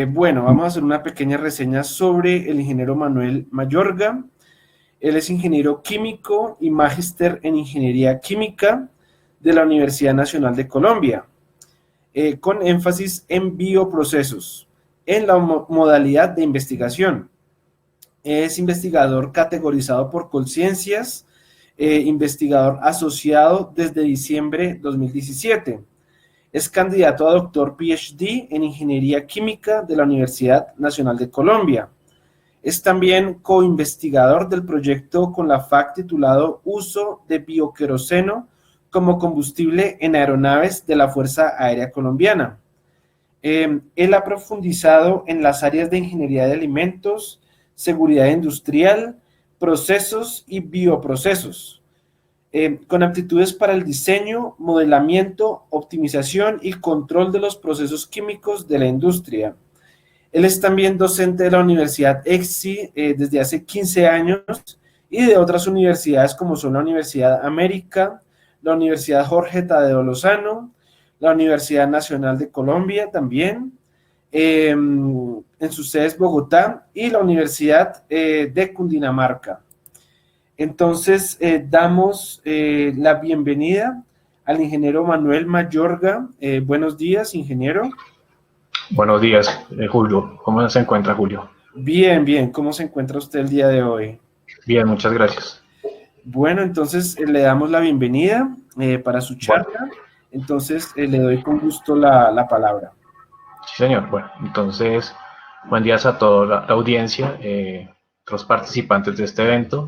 Bueno, vamos a hacer una pequeña reseña sobre el ingeniero Manuel Mayorga. Él es ingeniero químico y magíster en ingeniería química de la Universidad Nacional de Colombia, con énfasis en bioprocesos, en la modalidad de investigación. Es investigador categorizado por Colciencias, investigador asociado desde diciembre de 2017. Es candidato a doctor PhD en Ingeniería Química de la Universidad Nacional de Colombia. Es también coinvestigador del proyecto con la FAC titulado Uso de bioqueroseno como combustible en aeronaves de la Fuerza Aérea Colombiana. Él ha profundizado en las áreas de ingeniería de alimentos, seguridad industrial, procesos y bioprocesos, con aptitudes para el diseño, modelamiento, optimización y control de los procesos químicos de la industria. Él es también docente de la Universidad EXI desde hace 15 años y de otras universidades como son la Universidad América, la Universidad Jorge Tadeo Lozano, la Universidad Nacional de Colombia también, en sus sedes Bogotá y la Universidad de Cundinamarca. Entonces, damos la bienvenida al ingeniero Manuel Mayorga. Buenos días, ingeniero. Buenos días, Julio. ¿Cómo se encuentra, Julio? Bien, bien. ¿Cómo se encuentra usted el día de hoy? Bien, muchas gracias. Bueno, entonces le damos la bienvenida para su Bueno, charla. Entonces, le doy con gusto la palabra. sí, señor. Bueno, entonces, buen día a toda la audiencia, los participantes de este evento.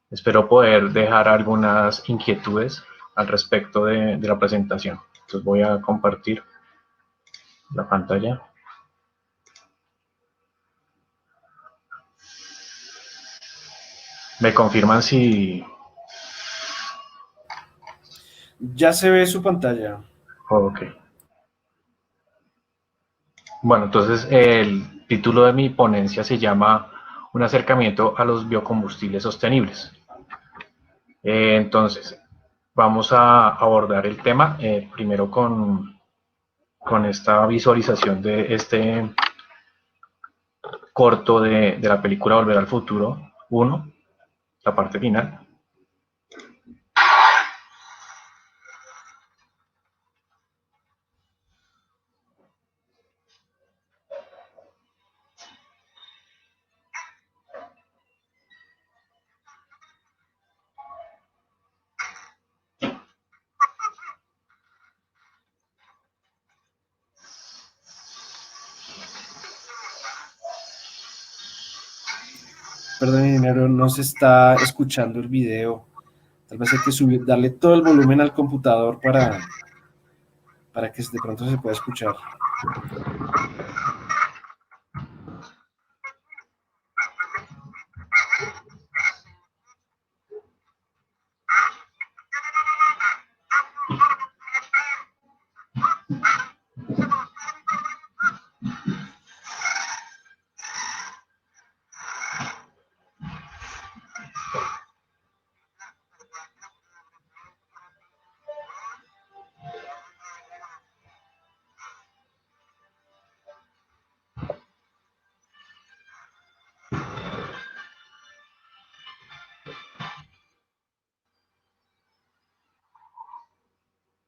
Espero poder dejar algunas inquietudes al respecto de la presentación. Entonces voy a compartir la pantalla. ¿Me confirman si...? Ya se ve su pantalla. Ok. Bueno, entonces el título de mi ponencia se llama Un acercamiento a los biocombustibles sostenibles. Entonces, vamos a abordar el tema primero con esta visualización de este corto de la película Volver al Futuro 1, la parte final. Perdón, ingeniero, no se está escuchando el video. Tal vez hay que subir, darle todo el volumen al computador para que de pronto se pueda escuchar.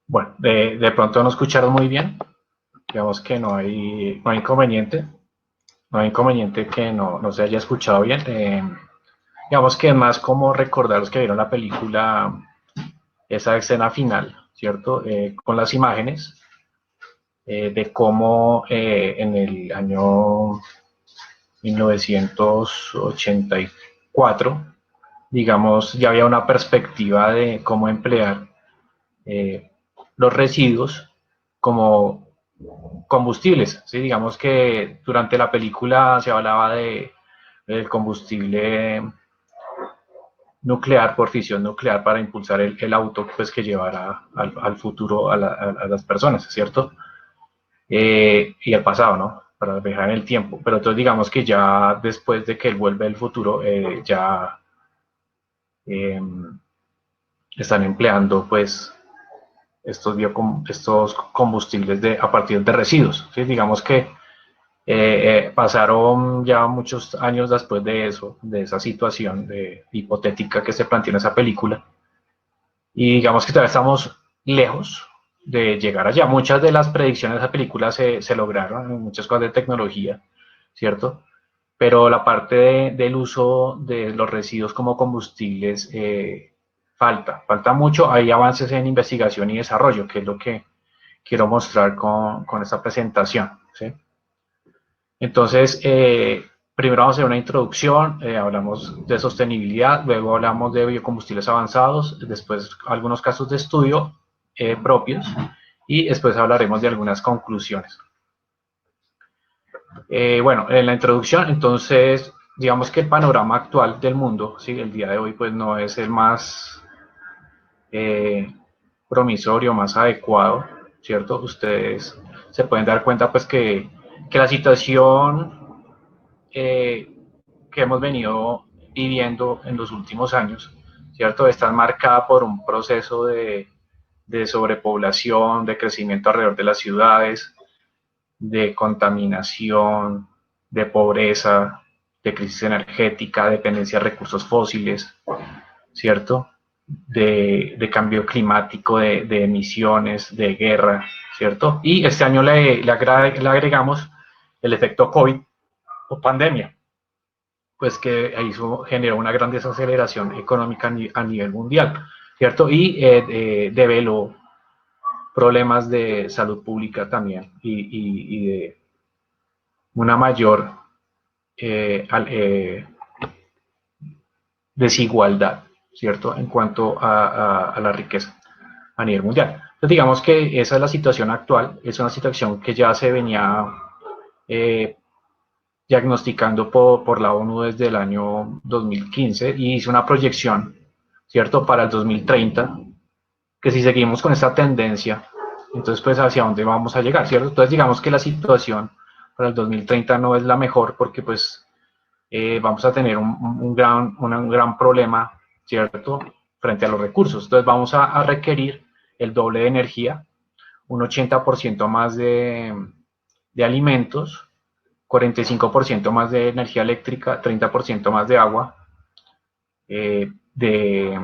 Bueno, de pronto no escucharon muy bien. Digamos que no hay inconveniente. No hay inconveniente que no se haya escuchado bien. Digamos que es más como recordar los que vieron la película, esa escena final, ¿cierto? Con las imágenes de cómo en el año 1984, digamos, ya había una perspectiva de cómo emplear los residuos como combustibles, ¿sí? Digamos que durante la película se hablaba del combustible nuclear por fisión nuclear para impulsar el auto pues, que llevará al futuro a las personas, ¿cierto? Y al pasado, ¿no? Para viajar en el tiempo. Pero entonces digamos que ya después de que él vuelve al futuro, ya están empleando pues estos combustibles a partir de residuos, ¿sí? Digamos que Pasaron ya muchos años después de eso, de esa situación hipotética que se planteó en esa película, y digamos que todavía estamos lejos de llegar allá. Muchas de las predicciones de esa película se lograron, muchas cosas de tecnología, ¿cierto? Pero la parte del uso de los residuos como combustibles falta mucho. Hay avances en investigación y desarrollo, que es lo que quiero mostrar con esta presentación, ¿sí? Entonces, primero vamos a hacer una introducción, hablamos de sostenibilidad, luego hablamos de biocombustibles avanzados, después algunos casos de estudio propios y después hablaremos de algunas conclusiones. Bueno, en la introducción, entonces, digamos que el panorama actual del mundo, ¿sí? El día de hoy, pues no es el más promisorio, más adecuado, ¿cierto? Ustedes se pueden dar cuenta, pues, que la situación que hemos venido viviendo en los últimos años, ¿cierto? Está marcada por un proceso de sobrepoblación, de crecimiento alrededor de las ciudades, de contaminación, de pobreza, de crisis energética, dependencia de recursos fósiles, ¿cierto? De cambio climático, de emisiones, de guerra, ¿cierto? Y este año le agregamos el efecto COVID o pandemia, pues que ahí generó una gran desaceleración económica a nivel mundial, ¿cierto? Y develó problemas de salud pública también y de una mayor desigualdad, ¿cierto? En cuanto a la riqueza a nivel mundial. Entonces, digamos que esa es la situación actual, es una situación que ya se venía eh, diagnosticando por la ONU desde el año 2015 y hizo una proyección, ¿cierto?, para el 2030, que si seguimos con esta tendencia, entonces pues hacia dónde vamos a llegar, ¿cierto? Entonces digamos que la situación para el 2030 no es la mejor porque pues vamos a tener un gran problema, ¿cierto?, frente a los recursos. Entonces vamos a requerir el doble de energía, un 80% más de alimentos, 45% más de energía eléctrica, 30% más de agua, de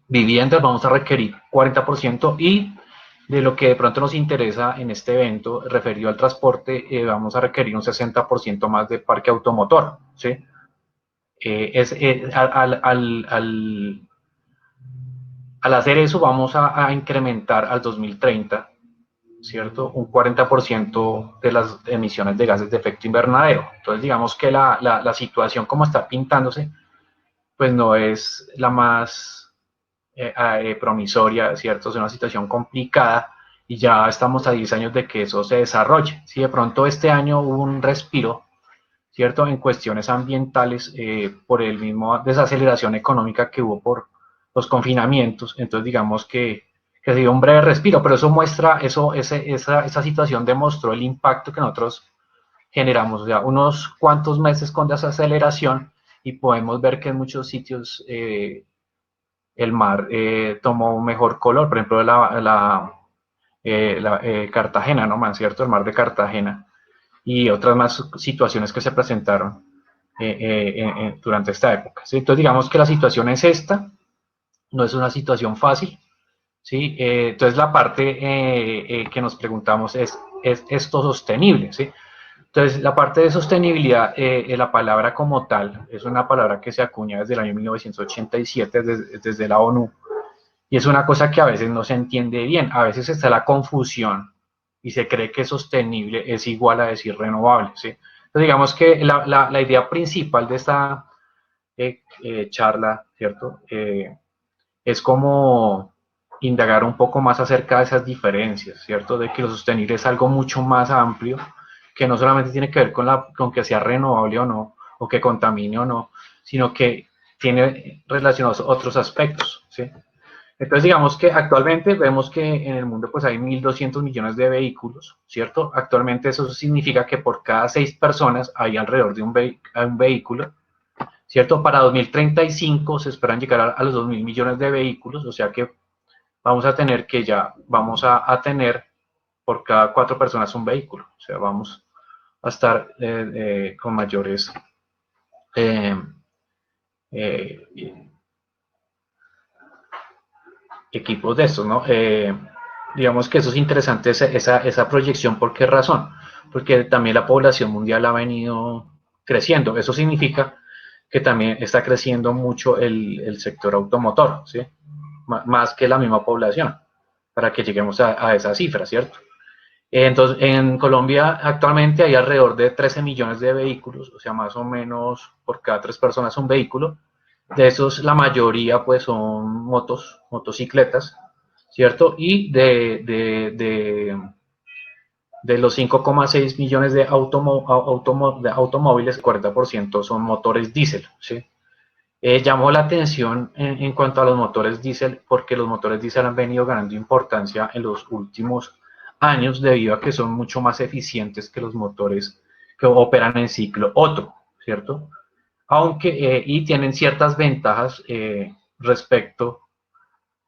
viviendas vamos a requerir 40% y de lo que de pronto nos interesa en este evento referido al transporte, vamos a requerir un 60% más de parque automotor, ¿sí? Al hacer eso vamos a incrementar al 2030, ¿cierto? Un 40% de las emisiones de gases de efecto invernadero. Entonces, digamos que la situación como está pintándose, pues no es la más promisoria, ¿cierto? Es una situación complicada y ya estamos a 10 años de que eso se desarrolle. Si de pronto este año hubo un respiro, ¿cierto? En cuestiones ambientales por el mismo desaceleración económica que hubo por los confinamientos, entonces digamos que se dio un breve respiro, pero eso muestra, esa situación demostró el impacto que nosotros generamos, o sea, unos cuantos meses con desaceleración y podemos ver que en muchos sitios el mar tomó un mejor color, por ejemplo, Cartagena, ¿no, man? ¿Cierto? El mar de Cartagena y otras más situaciones que se presentaron durante esta época, ¿sí? Entonces, digamos que la situación es esta, no es una situación fácil, ¿sí? Entonces, la parte que nos preguntamos ¿es esto sostenible? ¿Sí? Entonces, la parte de sostenibilidad, la palabra como tal, es una palabra que se acuña desde el año 1987, desde la ONU, y es una cosa que a veces no se entiende bien, a veces está la confusión y se cree que sostenible es igual a decir renovable, ¿sí? Entonces, digamos que la idea principal de esta charla, ¿cierto? Es como indagar un poco más acerca de esas diferencias, ¿cierto? De que lo sostenible es algo mucho más amplio, que no solamente tiene que ver con que sea renovable o no, o que contamine o no, sino que tiene relacionados otros aspectos, ¿sí? Entonces, digamos que actualmente vemos que en el mundo pues hay 1.200 millones de vehículos, ¿cierto? Actualmente eso significa que por cada 6 personas hay alrededor de un vehículo, ¿cierto? Para 2035 se esperan llegar a los 2.000 millones de vehículos, o sea que vamos a tener tener por cada 4 personas un vehículo, o sea, vamos a estar con mayores equipos de estos, ¿no? Digamos que eso es interesante, esa proyección. ¿Por qué razón? Porque también la población mundial ha venido creciendo. Eso significa que también está creciendo mucho el sector automotor, ¿sí? Más que la misma población, para que lleguemos a esa cifra, ¿cierto? Entonces, en Colombia actualmente hay alrededor de 13 millones de vehículos, o sea, más o menos por cada 3 personas un vehículo. De esos, la mayoría pues son motocicletas, ¿cierto? Y de los 5,6 millones de automóviles, el 40% son motores diésel, ¿sí? Llamó la atención en cuanto a los motores diésel, porque los motores diésel han venido ganando importancia en los últimos años debido a que son mucho más eficientes que los motores que operan en ciclo Otto, ¿cierto? Aunque, y tienen ciertas ventajas respecto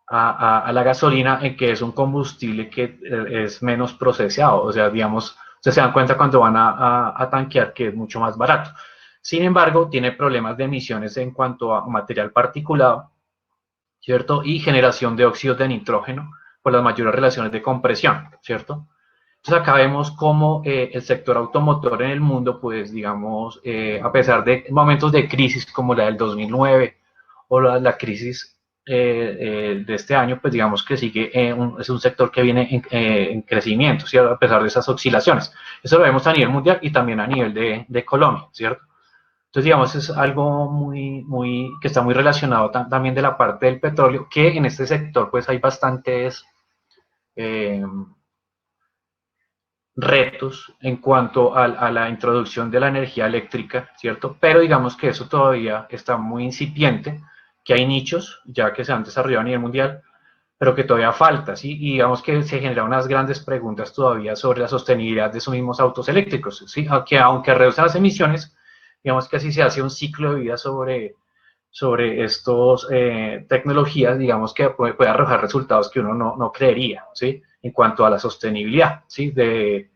a la gasolina, en que es un combustible que es menos procesado, o sea, digamos, ustedes se dan cuenta cuando van a tanquear que es mucho más barato. Sin embargo, tiene problemas de emisiones en cuanto a material particulado, ¿cierto? Y generación de óxidos de nitrógeno por las mayores relaciones de compresión, ¿cierto? Entonces acá vemos cómo el sector automotor en el mundo, pues digamos, a pesar de momentos de crisis como la del 2009 o la crisis de este año, pues digamos que sigue, es un sector que viene en crecimiento, ¿cierto? A pesar de esas oscilaciones. Eso lo vemos a nivel mundial y también a nivel de Colombia, ¿cierto? Entonces, digamos, es algo que está muy relacionado también de la parte del petróleo, que en este sector pues hay bastantes retos en cuanto a la introducción de la energía eléctrica, ¿cierto? Pero digamos que eso todavía está muy incipiente, que hay nichos ya que se han desarrollado a nivel mundial, pero que todavía falta, ¿sí? Y digamos que se generan unas grandes preguntas todavía sobre la sostenibilidad de esos mismos autos eléctricos, ¿sí? Aunque reducen las emisiones, digamos que así se hace un ciclo de vida sobre estas tecnologías, digamos que puede arrojar resultados que uno no creería, ¿sí? En cuanto a la sostenibilidad, ¿sí? De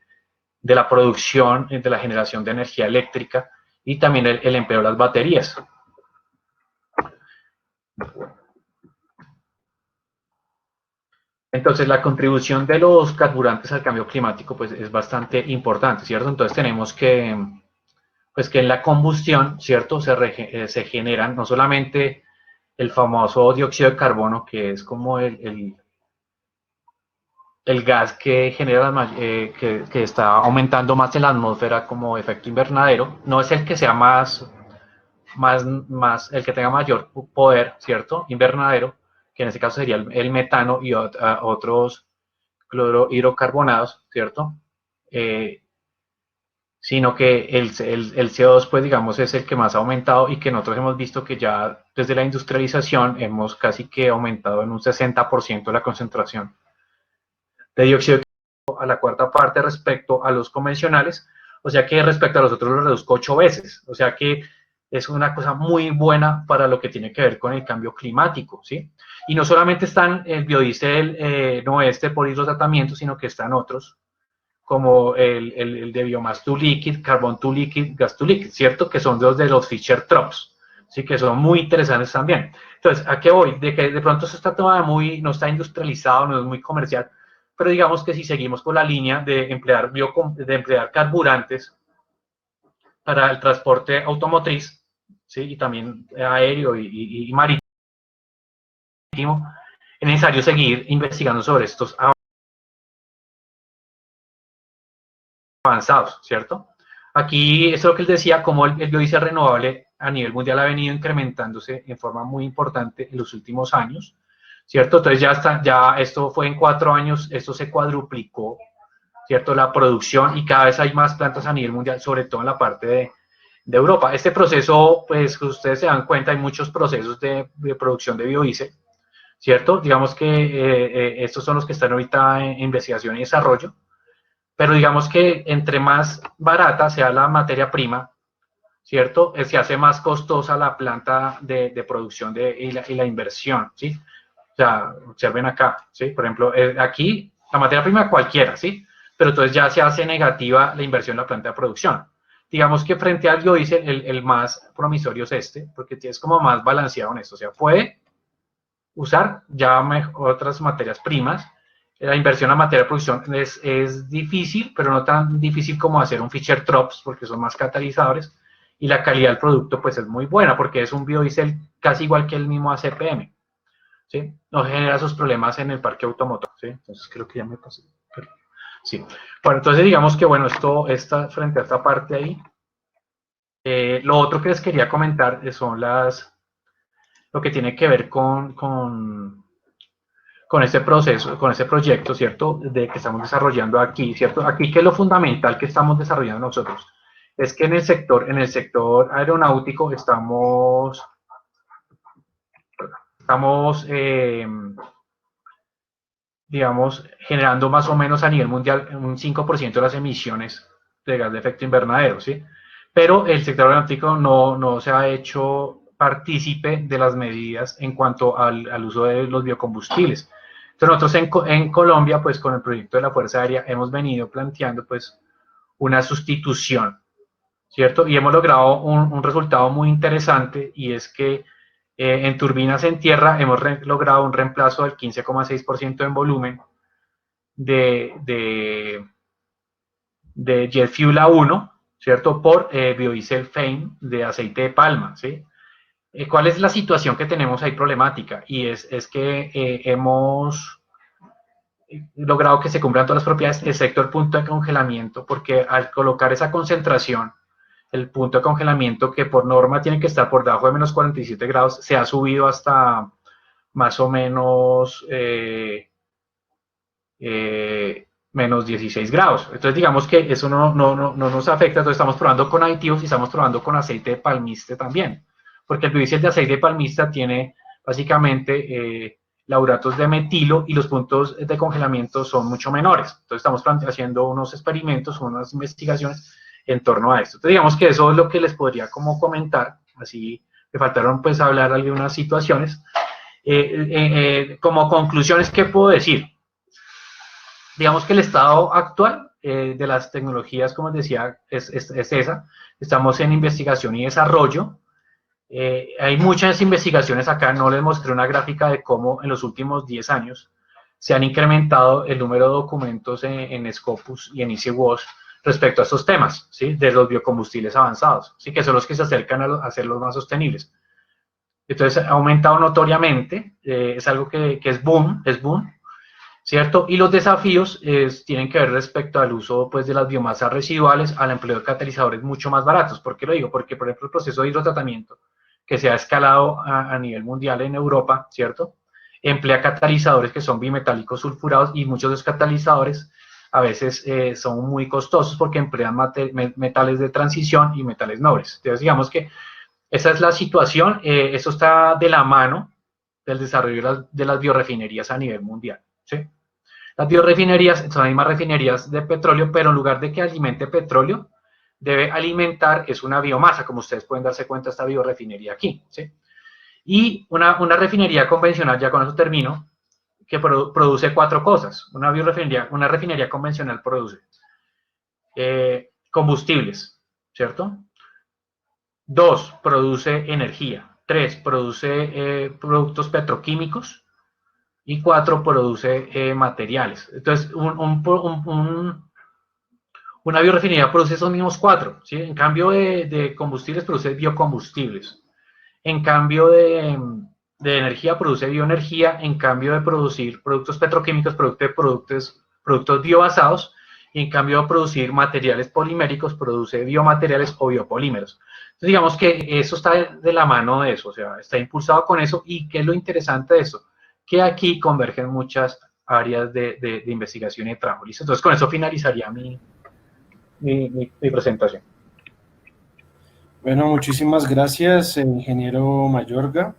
la producción, de la generación de energía eléctrica y también el empleo de las baterías. Entonces, la contribución de los carburantes al cambio climático pues, es bastante importante, ¿cierto? Entonces, tenemos pues, que en la combustión, ¿cierto? Se generan no solamente el famoso dióxido de carbono, que es como el gas que genera, que está aumentando más en la atmósfera como efecto invernadero, no es el que sea el que tenga mayor poder, ¿cierto? Invernadero, que en este caso sería el metano y otros clorohidrocarbonados, ¿cierto? Sino que el CO2, pues digamos, es el que más ha aumentado y que nosotros hemos visto que ya desde la industrialización hemos casi que aumentado en un 60% la concentración de dióxido de carbono a la cuarta parte respecto a los convencionales, o sea que respecto a los otros lo reduzco 8 veces, o sea que es una cosa muy buena para lo que tiene que ver con el cambio climático, ¿sí? Y no solamente están el biodiesel no por hidrotratamiento, sino que están otros, como el de biomass to liquid, carbon to liquid, gas to liquid, ¿cierto? Que son los de los Fischer-Tropsch, ¿sí? Que son muy interesantes también. Entonces, ¿a qué voy? De que de pronto eso está todavía no está industrializado, no es muy comercial, pero digamos que si seguimos por la línea de emplear carburantes para el transporte automotriz, ¿sí? Y también aéreo y marítimo, es necesario seguir investigando sobre estos avanzados, ¿cierto? Aquí, eso es lo que él decía, como el biodiesel renovable a nivel mundial ha venido incrementándose en forma muy importante en los últimos años, ¿cierto? Entonces ya esto fue en 4 años, esto se cuadruplicó, ¿cierto? La producción y cada vez hay más plantas a nivel mundial, sobre todo en la parte de Europa. Este proceso, pues ustedes se dan cuenta, hay muchos procesos de producción de biodiesel, ¿cierto? Digamos que estos son los que están ahorita en investigación y desarrollo, pero digamos que entre más barata sea la materia prima, ¿cierto? Se hace más costosa la planta de producción y la inversión, ¿sí? O sea, observen acá, ¿sí? Por ejemplo, aquí la materia prima cualquiera, ¿sí? pero entonces ya se hace negativa la inversión en la planta de producción. Digamos que frente al biodiesel, el más promisorio es este, porque es como más balanceado en esto, o sea, puede usar ya otras materias primas. La inversión en materia de producción es difícil, pero no tan difícil como hacer un Fischer-Tropsch, porque son más catalizadores, y la calidad del producto pues es muy buena, porque es un biodiesel casi igual que el mismo ACPM, ¿sí? No genera esos problemas en el parque automotor, ¿sí? Entonces creo que ya me pasé. Sí. Bueno, entonces digamos que, bueno, frente a esta parte ahí, lo otro que les quería comentar son lo que tiene que ver con este proceso, con este proyecto, ¿cierto? De que estamos desarrollando aquí, ¿cierto? Aquí, ¿qué es lo fundamental que estamos desarrollando nosotros? Es que en el sector aeronáutico estamos digamos, generando más o menos a nivel mundial un 5% de las emisiones de gas de efecto invernadero, ¿sí? Pero el sector aeronáutico no se ha hecho partícipe de las medidas en cuanto al uso de los biocombustibles. Entonces nosotros en Colombia, pues con el proyecto de la Fuerza Aérea, hemos venido planteando pues una sustitución, ¿cierto? Y hemos logrado un resultado muy interesante, y es que en turbinas en tierra hemos logrado un reemplazo del 15,6% en volumen de Jet Fuel A1, ¿cierto? Por biodiesel FAME de aceite de palma, ¿sí? ¿Cuál es la situación que tenemos ahí problemática? Y es que hemos logrado que se cumplan todas las propiedades, excepto el punto de congelamiento, porque al colocar esa concentración, el punto de congelamiento, que por norma tiene que estar por debajo de menos 47 grados, se ha subido hasta más o menos menos 16 grados. Entonces digamos que eso no nos afecta. Entonces estamos probando con aditivos y estamos probando con aceite de palmiste también, porque el biodiesel de aceite de palmista tiene básicamente lauratos de metilo, y los puntos de congelamiento son mucho menores. Entonces estamos haciendo unos experimentos, unas investigaciones en torno a esto. Entonces digamos que eso es lo que les podría como comentar. Así me faltaron pues hablar algunas situaciones. Como conclusiones, ¿qué puedo decir? Digamos que el estado actual de las tecnologías, como les decía, es esa. Estamos en investigación y desarrollo. Hay muchas investigaciones acá. No les mostré una gráfica de cómo en los últimos 10 años se han incrementado el número de documentos en Scopus y en EasyWash respecto a estos temas, ¿sí? De los biocombustibles avanzados, ¿sí? Que son los que se acercan a ser los más sostenibles. Entonces ha aumentado notoriamente, es algo que es boom, ¿cierto? Y los desafíos tienen que ver respecto al uso pues, de las biomasas residuales, al empleo de catalizadores mucho más baratos. ¿Por qué lo digo? Porque, por ejemplo, el proceso de hidrotratamiento, que se ha escalado a nivel mundial en Europa, ¿cierto? Emplea catalizadores que son bimetálicos sulfurados, y muchos de los catalizadores a veces son muy costosos porque emplean metales de transición y metales nobles. Entonces, digamos que esa es la situación. Eso está de la mano del desarrollo de las biorefinerías a nivel mundial, ¿sí? Las biorefinerías son las mismas refinerías de petróleo, pero en lugar de que alimente petróleo, debe alimentar, es una biomasa, como ustedes pueden darse cuenta, esta biorefinería aquí, ¿sí? Y una refinería convencional, ya con eso termino, que produce 4 cosas. Una refinería convencional produce combustibles, ¿cierto? 2, produce energía. 3, produce productos petroquímicos. Y 4, produce materiales. Entonces, una biorefinería produce esos mismos 4, ¿sí? En cambio de combustibles, produce biocombustibles. En cambio de energía, produce bioenergía. En cambio de producir productos petroquímicos, produce productos biobasados. Y en cambio de producir materiales poliméricos, produce biomateriales o biopolímeros. Entonces, digamos que eso está de la mano de eso, o sea, está impulsado con eso. ¿Y qué es lo interesante de eso? Que aquí convergen muchas áreas de investigación y de trabajo. ¿Listo? Entonces, con eso finalizaría mi presentación. Bueno, muchísimas gracias, ingeniero Mayorga.